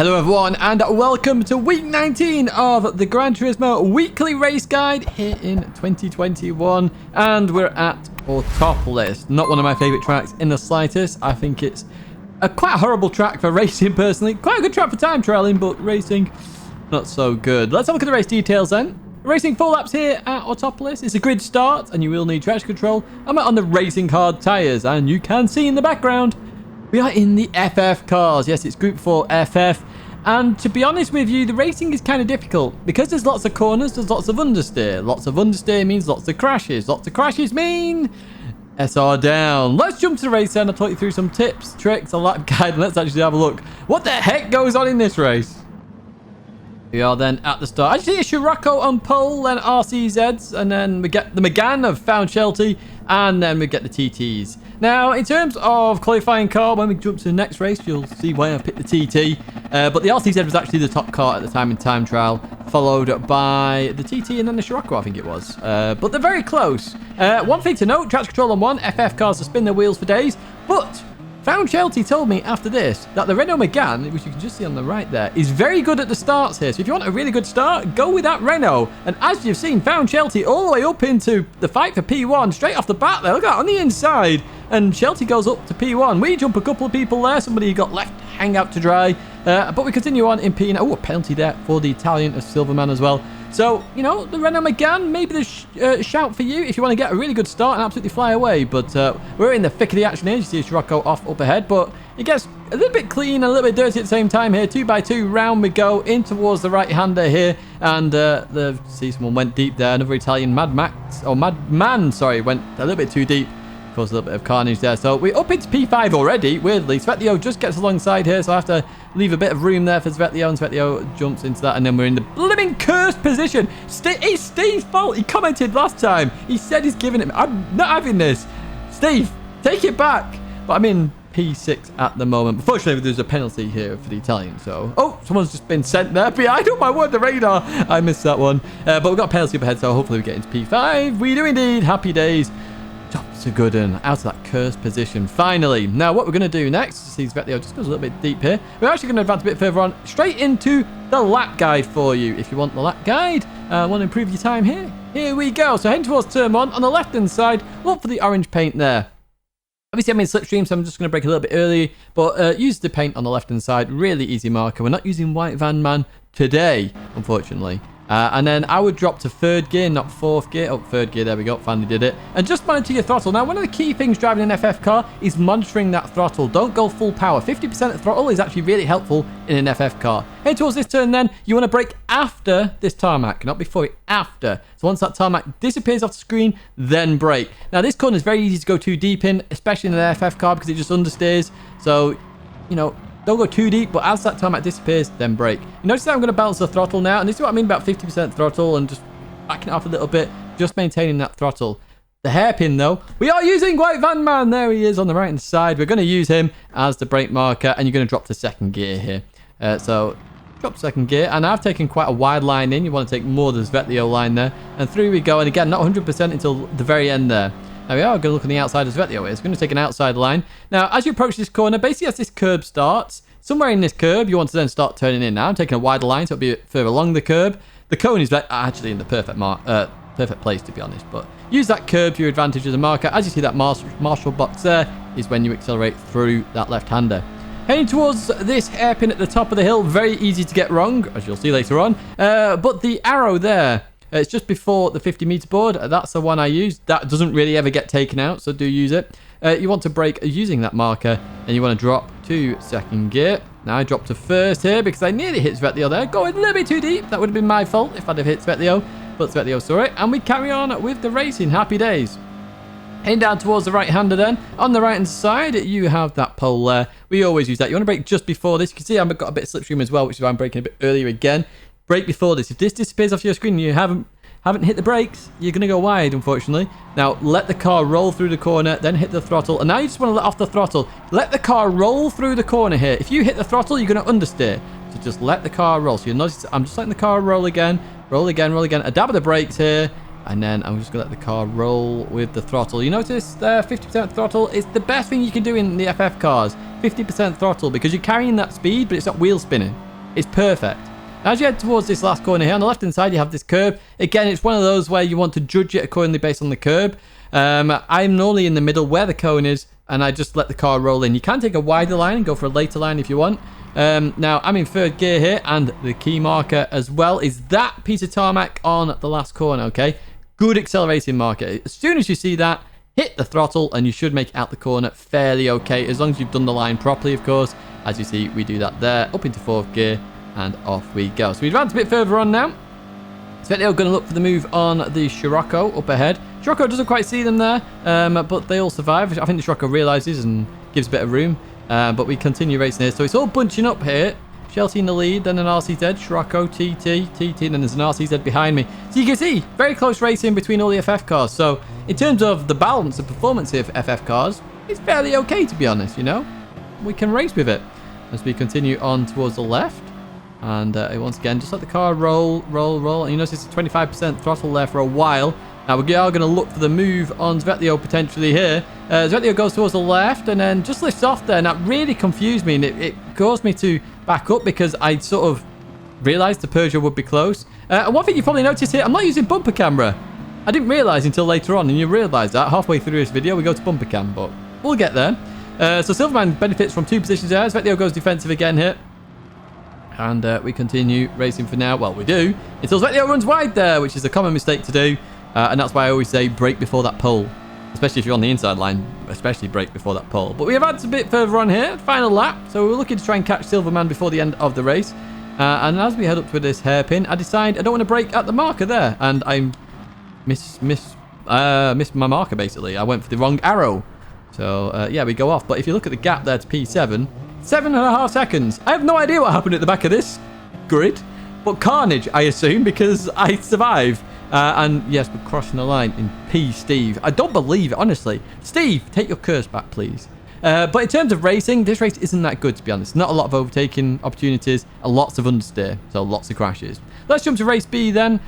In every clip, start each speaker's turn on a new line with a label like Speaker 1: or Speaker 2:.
Speaker 1: Hello everyone and welcome to week 19 of the Gran Turismo weekly race guide here in 2021, and we're at Autopolis. Not one of my favourite tracks in the slightest. I think it's quite a horrible track for racing personally. Quite a good track for time trialing, but racing not so good. Let's have a look at the race details then. Racing 4 laps here at Autopolis. It's a grid start and you will need traction control. I'm on the racing hard tyres and you can see in the background we are in the FF cars. Yes, it's Group 4 FF. And to be honest with you, the racing is kind of difficult. Because there's lots of corners, there's lots of understeer. Lots of understeer means lots of crashes. Lots of crashes mean SR down. Let's jump to the race then. I'll talk you through some tips, tricks, a lap guide. And let's actually have a look. What the heck goes on in this race? We are then at the start. As you see, a Scirocco on pole, then RCZs, and then we get the McGann of Found Shelty, and then we get the TTs. Now, in terms of qualifying car, when we jump to the next race, you'll see why I picked the TT. But the RCZ was actually the top car at the time in time trial, followed by the TT and then the Scirocco, I think it was. But they're very close. One thing to note, traction control on one, FF cars to spin their wheels for days, but Found Shelty told me after this that the Renault Megane, which you can just see on the right there, is very good at the starts here. So if you want a really good start, go with that Renault. And as you've seen, Found Shelty all the way up into the fight for P1 straight off the bat there. Look at that on the inside. And Shelty goes up to P1. We jump a couple of people there. Somebody got left hang out to dry. But we continue on in P9. Oh, a penalty there for the Italian of Silverman as well. So, you know, the Renault Megane, maybe the shout for you if you want to get a really good start and absolutely fly away. But we're in the thick of the action here. You see Scirocco off up ahead, but it gets a little bit clean and a little bit dirty at the same time here. 2x2 round we go in towards the right-hander here. And see someone went deep there. Another Italian Madman, sorry, went a little bit too deep. Caused a little bit of carnage there. So we're up into P5 already, weirdly. Svetlio just gets alongside here, so I have to leave a bit of room there for Svetlio, and Svetlio jumps into that, and then we're in the blooming cursed position. It's Steve's fault. He commented last time. He said he's giving it. I'm not having this. Steve, take it back. But I'm in P6 at the moment. Unfortunately, there's a penalty here for the Italian. So, oh, someone's just been sent there behind. Oh my word, the radar. I missed that one. But we've got a penalty up ahead, so hopefully we get into P5. We do indeed. Happy days. That's a good one. Out of that cursed position. Finally. Now, what we're going to do next, see Svetlio just goes a little bit deep here. We're actually going to advance a bit further on, straight into the lap guide for you. If you want the lap guide, want to improve your time here, here we go. So heading towards turn 1 on the left-hand side, look for the orange paint there. Obviously, I'm in slipstream, so I'm just going to brake a little bit early, but use the paint on the left-hand side. Really easy marker. We're not using white van man today, unfortunately. And then I would drop to third gear, not fourth gear. Oh, third gear, there we go, finally did it. And just monitor your throttle. Now, one of the key things driving an FF car is monitoring that throttle. Don't go full power. 50% of throttle is actually really helpful in an FF car. Head towards this turn then, you want to brake after this tarmac, not before it, after. So once that tarmac disappears off the screen, then brake. Now, this corner is very easy to go too deep in, especially in an FF car because it just understeers. So, you know, don't go too deep, but as that tarmac disappears, then brake. You notice that I'm going to balance the throttle now, and this is what I mean about 50% throttle and just backing it off a little bit, just maintaining that throttle. The hairpin, though, we are using White Van Man. There he is on the right-hand side. We're going to use him as the brake marker, and you're going to drop to second gear here. So, drop second gear, and I've taken quite a wide line in. You want to take more of the Svetlio line there, and through we go, and again, not 100% until the very end there. Now we are going to look on the outside as Svetlio is. We're going to take an outside line. Now, as you approach this corner, basically as this curb starts, somewhere in this curb, you want to then start turning in. Now, I'm taking a wider line, so it'll be further along the curb. The cone is actually in the perfect place, to be honest. But use that curb to your advantage as a marker. As you see that marshal box there, is when you accelerate through that left-hander. Heading towards this hairpin at the top of the hill, very easy to get wrong, as you'll see later on. But the arrow there, it's just before the 50-meter board. That's the one I use. That doesn't really ever get taken out, so do use it. You want to brake using that marker, and you want to drop to second gear. Now I dropped to first here because I nearly hit Svetlio there. Going a little bit too deep. That would have been my fault if I'd have hit Svetlio, but Svetlio saw it. And we carry on with the racing. Happy days. Heading down towards the right-hander then. On the right-hand side, you have that pole there. We always use that. You want to brake just before this. You can see I've got a bit of slipstream as well, which is why I'm braking a bit earlier again. Brake before this. If this disappears off your screen and you haven't hit the brakes, you're going to go wide, unfortunately. Now, let the car roll through the corner, then hit the throttle. And now you just want to let off the throttle. Let the car roll through the corner here. If you hit the throttle, you're going to understeer. So just let the car roll. So you'll notice I'm just letting the car roll again. Roll again, roll again. A dab of the brakes here. And then I'm just going to let the car roll with the throttle. You notice there, 50% throttle is the best thing you can do in the FF cars. 50% throttle, because you're carrying that speed, but it's not wheel spinning. It's perfect. As you head towards this last corner here, on the left-hand side, you have this curb. Again, it's one of those where you want to judge it accordingly based on the curb. I'm normally in the middle where the cone is, and I just let the car roll in. You can take a wider line and go for a later line if you want. Now, I'm in third gear here, and the key marker as well is that piece of tarmac on the last corner, okay? Good accelerating marker. As soon as you see that, hit the throttle, and you should make it out the corner fairly okay, as long as you've done the line properly, of course. As you see, we do that there, up into fourth gear, and off we go. So we advance a bit further on now. Svetlio going to look for the move on the Scirocco up ahead. Scirocco doesn't quite see them there, but they all survive. I think the Scirocco realizes and gives a bit of room, but we continue racing here. So it's all bunching up here. Chelsea in the lead, then an RCZ, Scirocco, TT, and then there's an RCZ behind me. So you can see, very close racing between all the FF cars. So in terms of the balance of performance of FF cars, it's fairly okay, to be honest, you know. We can race with it as we continue on towards the left. And once again, just let the car roll. And you notice it's 25% throttle there for a while. Now we are going to look for the move on Svetlio potentially here. Svetlio goes towards the left and then just lifts off there. And that really confused me. And it caused me to back up because I sort of realised the Peugeot would be close. And one thing you probably noticed here, I'm not using bumper camera. I didn't realise until later on. And you realise that halfway through this video, we go to bumper cam. But we'll get there. So Silverman benefits from 2 positions there. Svetlio goes defensive again here. And we continue racing for now. Well, we do. Until Svetlio runs wide there, which is a common mistake to do. And that's why I always say brake before that pole. Especially if you're on the inside line. Especially brake before that pole. But we have had a bit further on here. Final lap. So we're looking to try and catch Silverman before the end of the race. And as we head up to this hairpin, I decide I don't want to brake at the marker there. And I missed my marker, basically. I went for the wrong arrow. So, yeah, we go off. But if you look at the gap there to P7... 7.5 seconds. I have no idea what happened at the back of this grid, but carnage, I assume, because I survive. And yes, we're crossing the line in P, Steve. I don't believe it, honestly. Steve, take your curse back, please. But in terms of racing, this race isn't that good, to be honest. Not a lot of overtaking opportunities and lots of understeer, so lots of crashes. Let's jump to race B then,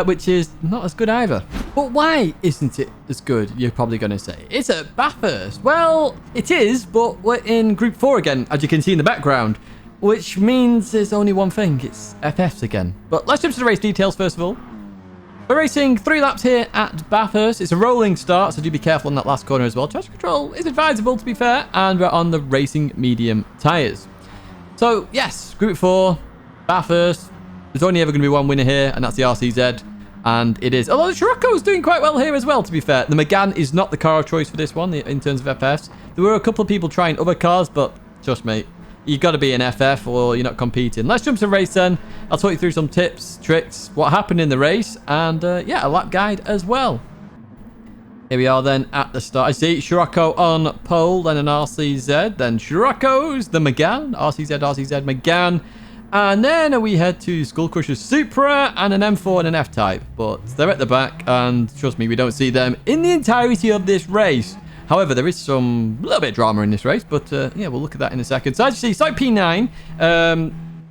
Speaker 1: which is not as good either. But why isn't it as good, you're probably going to say? It's at Bathurst. Well, it is, but we're in Group 4 again, as you can see in the background, which means there's only one thing. It's FFs again. But let's jump to the race details first of all. We're racing 3 laps here at Bathurst. It's a rolling start, so do be careful on that last corner as well. Traction control is advisable, to be fair, and we're on the racing medium tyres. So, yes, Group 4, Bathurst. There's only ever going to be one winner here, and that's the RCZ. And it is. Although the Scirocco's doing quite well here as well, to be fair. The Megane is not the car of choice for this one in terms of FFs. There were a couple of people trying other cars, but trust me, you've got to be an FF or you're not competing. Let's jump to the race then. I'll talk you through some tips, tricks, what happened in the race, and yeah, a lap guide as well. Here we are then at the start. I see Scirocco on pole, then an RCZ, then Scirocco's, the Megane, RCZ, Megane. And then we head to Skull Crusher's Supra and an M4 and an F-Type. But they're at the back, and trust me, we don't see them in the entirety of this race. However, there is some little bit of drama in this race, but yeah, we'll look at that in a second. So as you see, start P9.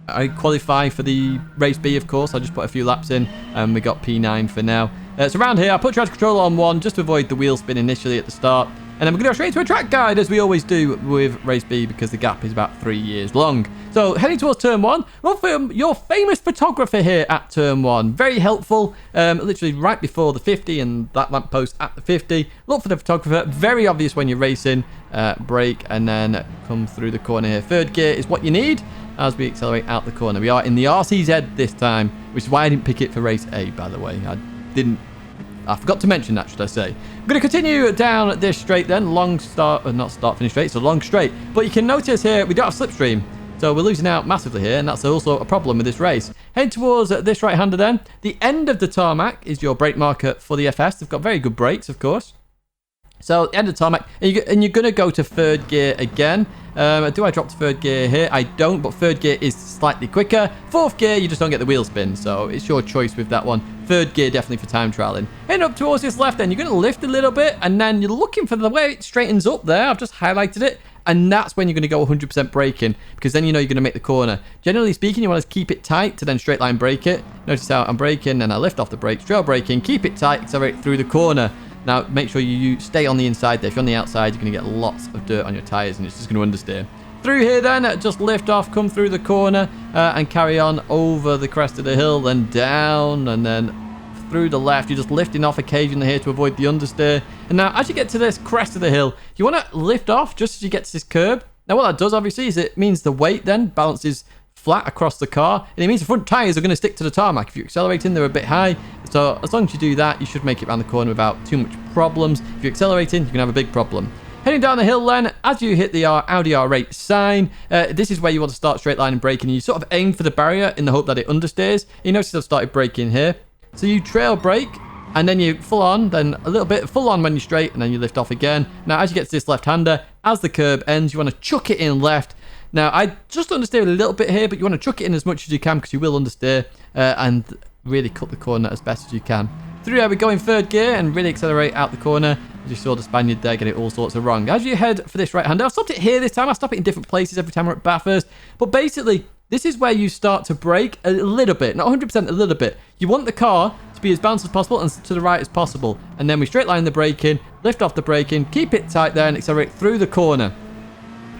Speaker 1: I qualify for the race B, of course. I just put a few laps in, and we got P9 for now. So around here, I put traction control on 1 just to avoid the wheel spin initially at the start. And then we're going to go straight to a track guide, as we always do with race B, because the gap is about 3 years long. So heading towards turn 1, look for your famous photographer here at turn 1. Very helpful, literally right before the 50 and that lamppost at the 50. Look for the photographer, very obvious when you're racing. Brake and then come through the corner here. Third gear is what you need as we accelerate out the corner. We are in the RCZ this time, which is why I didn't pick it for race A, by the way. I forgot to mention that, should I say. I'm going to continue down this straight then. Long start, not start, finish straight. It's a long straight. But you can notice here, we don't have slipstream. So we're losing out massively here, and that's also a problem with this race. Head towards this right-hander then. The end of the tarmac is your brake marker for the FS. They've got very good brakes, of course. So end of the tarmac, and you're going to go to third gear again. Do I drop to third gear here? I don't, but third gear is slightly quicker. Fourth gear, you just don't get the wheel spin, so it's your choice with that one. Third gear, definitely for time trialing. Head up towards this left end, you're going to lift a little bit, and then you're looking for the way it straightens up there. I've just highlighted it, and that's when you're going to go 100% braking, because then you know you're going to make the corner. Generally speaking, you want to keep it tight to then straight line brake it. Notice how I'm braking, and I lift off the brake, trail braking, keep it tight, accelerate through the corner. Now, make sure you stay on the inside there. If you're on the outside, you're going to get lots of dirt on your tyres, and it's just going to understeer. through here then, just lift off, come through the corner, and carry on over the crest of the hill, then down, and then through the left. You're just lifting off occasionally here to avoid the understeer. And now, as you get to this crest of the hill, you want to lift off just as you get to this curb. Now, what that does, obviously, is it means the weight then balances flat across the car, and it means the front tyres are going to stick to the tarmac. If you're accelerating, they're a bit high, so as long as you do that, you should make it around the corner without too much problems. If you're accelerating, you're going to have a big problem. Heading down the hill then, as you hit the Audi R8 sign, this is where you want to start straight line and braking. You sort of aim for the barrier in the hope that it understeers. You notice I've started braking here. So you trail brake, and then you full on, then a little bit full on when you're straight, and then you lift off again. Now, as you get to this left-hander, as the curb ends, you want to chuck it in left. Now, I just understeer a little bit here, but you want to chuck it in as much as you can because you will understeer, and really cut the corner as best as you can. Through here, we go in third gear and really accelerate out the corner. As you saw the Spaniard there get it all sorts of wrong. As you head for this right-hander, I've stopped it here this time. I stop it in different places every time we're at Bathurst. But basically, this is where you start to brake a little bit, not 100%, a little bit. You want the car to be as balanced as possible and to the right as possible. And then we straight line the braking, lift off the braking, keep it tight there and accelerate through the corner.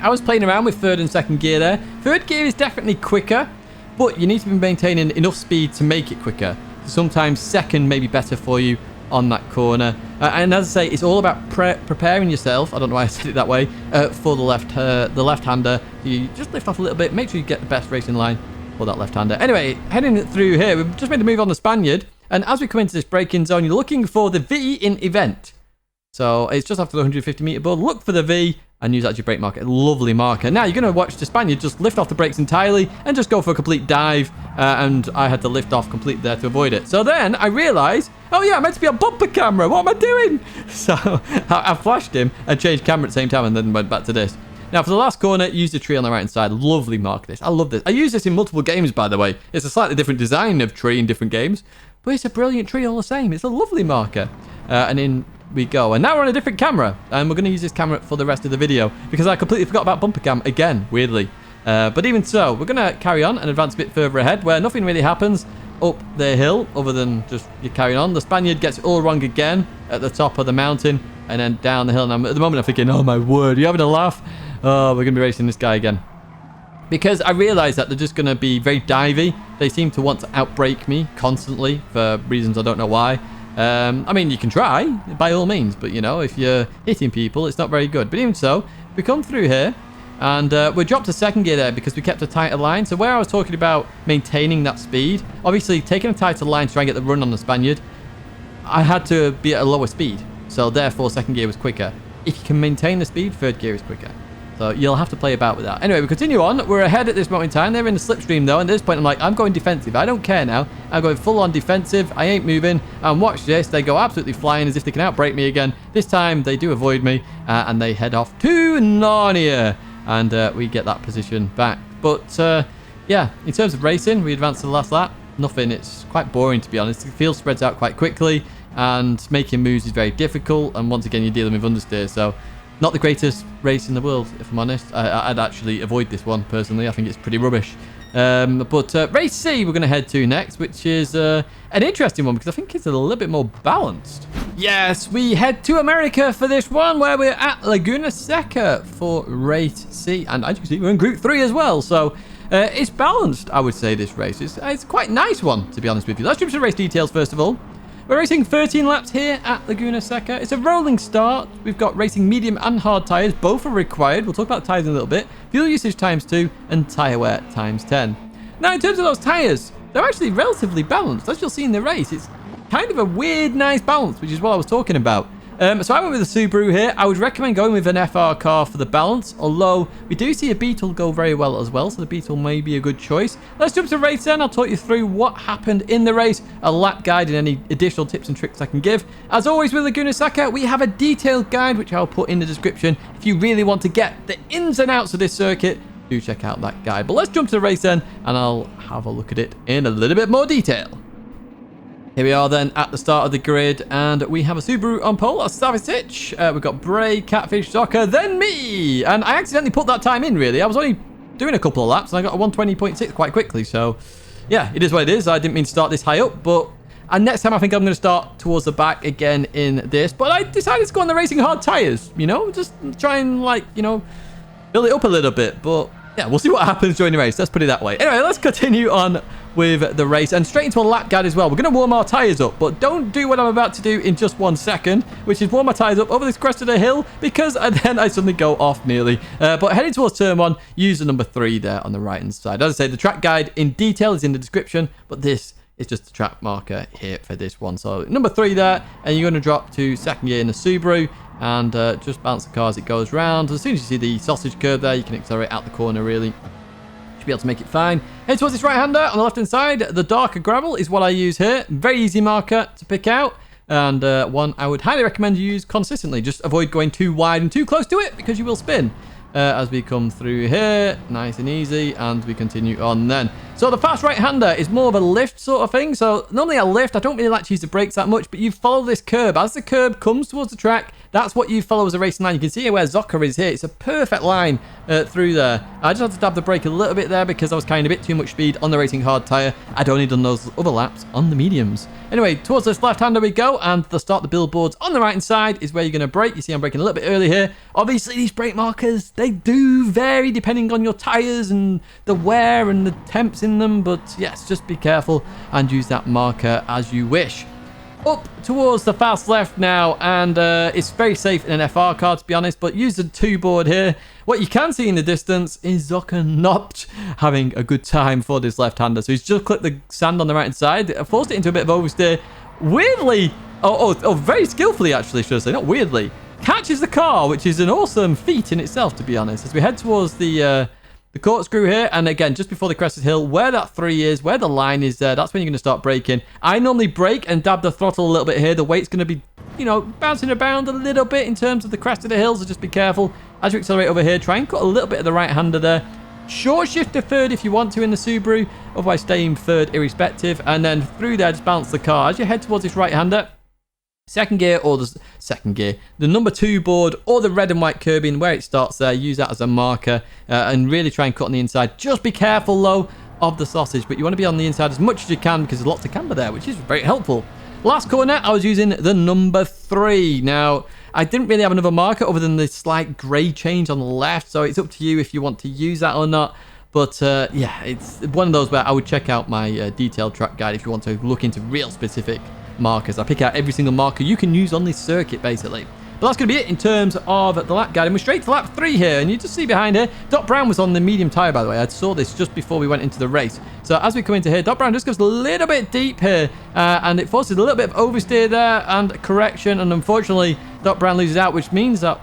Speaker 1: I was playing around with third and second gear there. Third gear is definitely quicker, but you need to be maintaining enough speed to make it quicker. Sometimes second may be better for you on that corner. And as I say, it's all about preparing yourself, I don't know why I said it that way, for the left-hander. You just lift off a little bit, make sure you get the best racing line for that left-hander. Anyway, heading through here, we've just made a move on the Spaniard, and as we come into this braking zone, you're looking for the V in event. So it's just after the 150 meter board. Look for the V and use that as your brake marker. Lovely marker. Now you're going to watch the Spaniard just lift off the brakes entirely and just go for a complete dive. And I had to lift off completely there to avoid it. So then I realised, oh yeah, I'm meant to be on bumper camera. What am I doing? So I flashed him and changed camera at the same time and then went back to this. Now for the last corner, use the tree on the right hand side. Lovely marker this. I love this. I use this in multiple games, by the way. It's a slightly different design of tree in different games, but it's a brilliant tree all the same. It's a lovely marker. And in we go, and now we're on a different camera, and we're going to use this camera for the rest of the video because I completely forgot about bumper cam again, weirdly. But even so, we're going to carry on and advance a bit further ahead where nothing really happens up the hill other than just you carrying on. The Spaniard gets it all wrong again at the top of the mountain and then down the hill, and at the moment I'm thinking, oh my word, are you having a laugh? Oh, we're going to be racing this guy again. Because I realised that they're just going to be very divey. They seem to want to outbrake me constantly for reasons I don't know why. I mean, you can try, by all means, but, you know, if you're hitting people, it's not very good. But even so, we come through here, and we dropped to second gear there because we kept a tighter line. So where I was talking about maintaining that speed, obviously taking a tighter line to try and get the run on the Spaniard, I had to be at a lower speed. So therefore, second gear was quicker. If you can maintain the speed, third gear is quicker. So you'll have to play about with that. Anyway, we continue on. We're ahead at this moment in time. They're in the slipstream, though. And at this point, I'm like, I'm going defensive. I don't care now. I'm going full on defensive. I ain't moving. And watch this. They go absolutely flying as if they can outbrake me again. This time, they do avoid me. And they head off to Narnia. And we get that position back. But, yeah, in terms of racing, we advance to the last lap. Nothing. It's quite boring, to be honest. The field spreads out quite quickly. And making moves is very difficult. And once again, you're dealing with understeer. So not the greatest race in the world, if I'm honest. I'd actually avoid this one, personally. I think it's pretty rubbish. But race C we're going to head to next, which is an interesting one because I think it's a little bit more balanced. Yes, we head to America for this one, where we're at Laguna Seca for race C. And as you can see, we're in Group 3 as well. So it's balanced, I would say, this race. It's quite a nice one, to be honest with you. Let's jump to the race details first of all. We're racing 13 laps here at Laguna Seca. It's a rolling start. We've got racing medium and hard tyres. Both are required. We'll talk about tyres in a little bit. Fuel usage ×2 and tyre wear ×10. Now, in terms of those tyres, they're actually relatively balanced. As you'll see in the race, it's kind of a weird, nice balance, which is what I was talking about. So I went with a Subaru here. I would recommend going with an FR car for the balance, although we do see a Beetle go very well as well, so the Beetle may be a good choice. Let's jump to the race then. I'll talk you through what happened in the race, a lap guide, and any additional tips and tricks I can give. As always with Laguna Seca, we have a detailed guide, which I'll put in the description. If you really want to get the ins and outs of this circuit, do check out that guide. But let's jump to the race then, and I'll have a look at it in a little bit more detail. Here we are then at the start of the grid, and we have a Subaru on pole, a Savage. We've got Bray, Catfish, Soccer, then me. And I accidentally put that time in, really. I was only doing a couple of laps, and I got a 1:20.6 quite quickly. So, yeah, it is what it is. I didn't mean to start this high up, but and next time I think I'm going to start towards the back again in this. But I decided to go on the racing hard tyres, you know, just try and, like, you know, build it up a little bit, but yeah, we'll see what happens during the race. Let's put it that way. Anyway, let's continue on with the race and straight into a lap guide as well. We're going to warm our tyres up, but don't do what I'm about to do in just 1 second, which is warm my tyres up over this crest of the hill, because then I suddenly go off nearly. But heading towards turn 1, use the number 3 there on the right hand side. As I say, the track guide in detail is in the description, but this is just a track marker here for this one. So number 3 there, and you're going to drop to second gear in the Subaru, and just bounce the car as it goes round. As soon as you see the sausage curve there, you can accelerate out the corner really. Should be able to make it fine. Head towards this right-hander on the left-hand side. The darker gravel is what I use here. Very easy marker to pick out, and one I would highly recommend you use consistently. Just avoid going too wide and too close to it, because you will spin. As we come through here, nice and easy, and we continue on then. So the fast right-hander is more of a lift sort of thing. So normally a lift, I don't really like to use the brakes that much, but you follow this curb. As the curb comes towards the track, that's what you follow as a racing line. You can see where Zoka is here. It's a perfect line through there. I just had to dab the brake a little bit there because I was carrying a bit too much speed on the racing hard tyre. I'd only done those other laps on the mediums. Anyway, towards this left-hander we go, and the start the billboards on the right-hand side is where you're going to brake. You see I'm braking a little bit early here. Obviously, these brake markers, they do vary depending on your tyres and the wear and the temps in them, but yes, just be careful and use that marker as you wish. Up towards the fast left now, and it's very safe in an FR car, to be honest, but use the 2 board here. What you can see in the distance is Zoka not having a good time for this left-hander. So he's just clipped the sand on the right-hand side, forced it into a bit of oversteer. Weirdly, very skillfully actually, should I say, not weirdly, catches the car, which is an awesome feat in itself, to be honest. As we head towards the corkscrew here, and again, just before the Crested Hill, where that 3 is, where the line is there, that's when you're going to start braking. I normally brake and dab the throttle a little bit here. The weight's going to be, you know, bouncing around a little bit in terms of the crest of the hill, so just be careful. As you accelerate over here, try and cut a little bit of the right-hander there. Short shift to third if you want to in the Subaru, otherwise stay in third irrespective, and then through there, just bounce the car. As you head towards this right-hander, second gear or the number 2 board or the red and white curbing where it starts there, use that as a marker and really try and cut on the inside. Just be careful though of the sausage, but you want to be on the inside as much as you can because there's lots of camber there, which is very helpful. Last corner, I was using the number 3. Now, I didn't really have another marker other than the slight grey change on the left, so it's up to you if you want to use that or not. But yeah, it's one of those where I would check out my detailed track guide if you want to look into real specific markers. I pick out every single marker you can use on this circuit, basically. But that's going to be it in terms of the lap guide. And we're straight to lap 3 here. And you just see behind here, Doc Brown was on the medium tyre, by the way. I saw this just before we went into the race. So as we come into here, Doc Brown just goes a little bit deep here. And it forces a little bit of oversteer there and correction. And unfortunately, Doc Brown loses out, which means that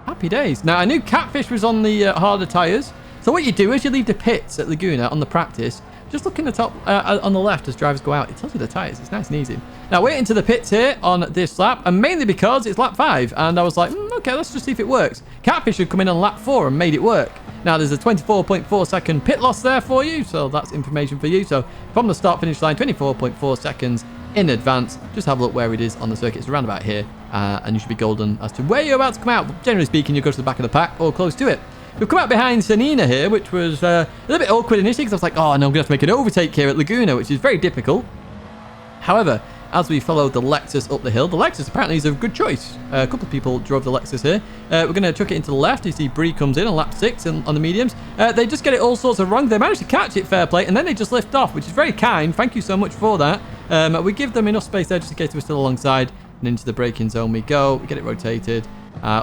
Speaker 1: happy days. Now, I knew Catfish was on the harder tyres. So what you do is you leave the pits at Laguna on the practice. Just look in the top on the left as drivers go out. It tells you the tyres. It's nice and easy. Now, we're into the pits here on this lap, and mainly because it's lap 5. And I was like, okay, let's just see if it works. Catfish should come in on lap 4 and made it work. Now, there's a 24.4 second pit loss there for you, so that's information for you. So from the start-finish line, 24.4 seconds in advance. Just have a look where it is on the circuit. It's around about here, and you should be golden as to where you're about to come out. But generally speaking, you go to the back of the pack or close to it. We've come out behind Sanina here, which was a little bit awkward initially because I was like, oh no, I'm going to have to make an overtake here at Laguna, which is very difficult. However, as we followed the Lexus up the hill, the Lexus apparently is a good choice. A couple of people drove the Lexus here. We're going to chuck it into the left. You see Bree comes in on lap 6 on the mediums. They just get it all sorts of wrong. They managed to catch it, fair play, and then they just lift off, which is very kind. Thank you so much for that. We give them enough space there just in case we're still alongside. And into the braking zone we go. We get it rotated.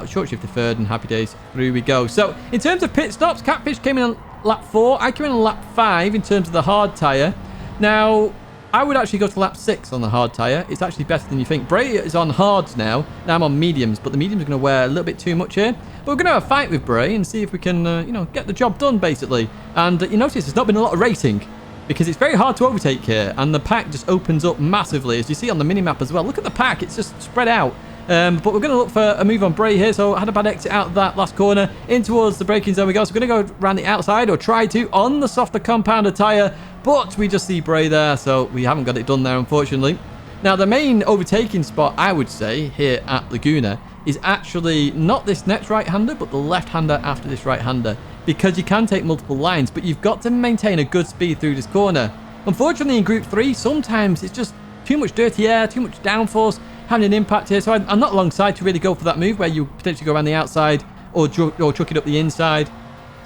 Speaker 1: Short shift to third, and happy days, through we go. So in terms of pit stops, Catfish came in on lap 4. I came in on lap 5 in terms of the hard tyre. Now, I would actually go to lap 6 on the hard tyre. It's actually better than you think. Bray is on hards now. Now I'm on mediums, but the mediums are going to wear a little bit too much here. But we're going to have a fight with Bray and see if we can, you know, get the job done, basically. And you notice there's not been a lot of racing because it's very hard to overtake here, and the pack just opens up massively, as you see on the mini-map as well. Look at the pack. It's just spread out. But we're going to look for a move on Bray here. So I had a bad exit out of that last corner. In towards the braking zone we go. So we're going to go around the outside, or try to, on the softer compounder tyre. But we just see Bray there. So we haven't got it done there, unfortunately. Now, the main overtaking spot, I would say, here at Laguna is actually not this next right-hander, but the left-hander after this right-hander. Because you can take multiple lines, but you've got to maintain a good speed through this corner. Unfortunately, in Group 3, sometimes it's just too much dirty air, too much downforce, having an impact here. So I'm not alongside to really go for that move where you potentially go around the outside or chuck it up the inside.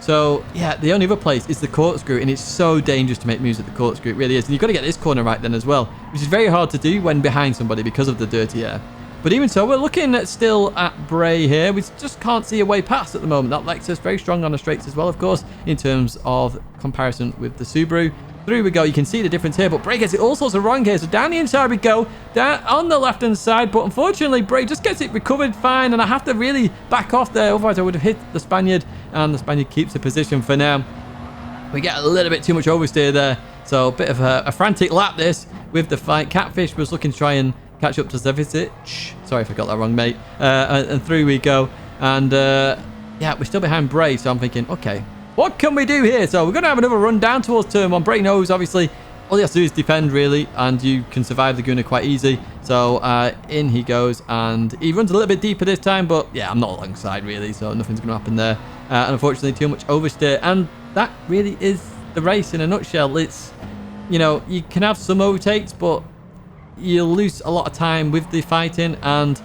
Speaker 1: So, yeah, the only other place is the corkscrew, and it's so dangerous to make moves at the corkscrew. It really is. And you've got to get this corner right then as well, which is very hard to do when behind somebody because of the dirty air. But even so, we're looking still at Bray here. We just can't see a way past at the moment. That Lexus very strong on the straights as well, of course, in terms of comparison with the Subaru. Through we go. You can see the difference here, but Bray gets it all sorts of wrong here. So down the inside we go, down on the left-hand side, but unfortunately Bray just gets it recovered fine, and I have to really back off there, otherwise I would have hit the Spaniard, and the Spaniard keeps the position for now. We get a little bit too much oversteer there, so a bit of a frantic lap this with the fight. Catfish was looking to try and catch up to Zevicic. Sorry if I got that wrong, mate. And through we go, and yeah, we're still behind Bray, so I'm thinking, okay, what can we do here? So we're going to have another run down towards turn 1. Bray knows, obviously, all he has to do is defend, really, and you can survive Laguna quite easy. So in he goes, and he runs a little bit deeper this time, but yeah, I'm not alongside, really, so nothing's going to happen there. And unfortunately, too much oversteer, and that really is the race in a nutshell. It's, you know, you can have some overtakes, but you'll lose a lot of time with the fighting, and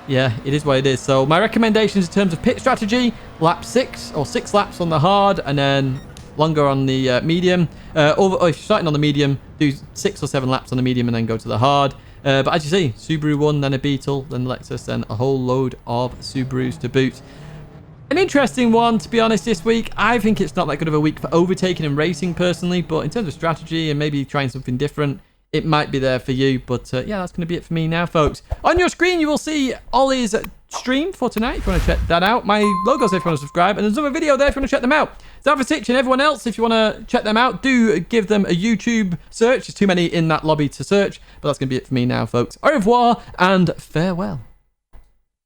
Speaker 1: yeah, it is what it is. So my recommendations in terms of pit strategy: lap 6 or 6 laps on the hard, and then longer on the medium. Or if you're starting on the medium, do 6 or 7 laps on the medium and then go to the hard. But as you see, Subaru 1, then a Beetle, then Lexus, then a whole load of Subarus to boot. An interesting one, to be honest, this week. I think it's not that good of a week for overtaking and racing personally, but in terms of strategy and maybe trying something different, it might be there for you. But yeah, that's going to be it for me now, folks. On your screen, you will see Ollie's stream for tonight if you want to check that out. My logo's there if you want to subscribe, and there's another video there if you want to check them out. Lazarus and everyone else, if you want to check them out, do give them a YouTube search. There's too many in that lobby to search, but that's going to be it for me now, folks. Au revoir and farewell.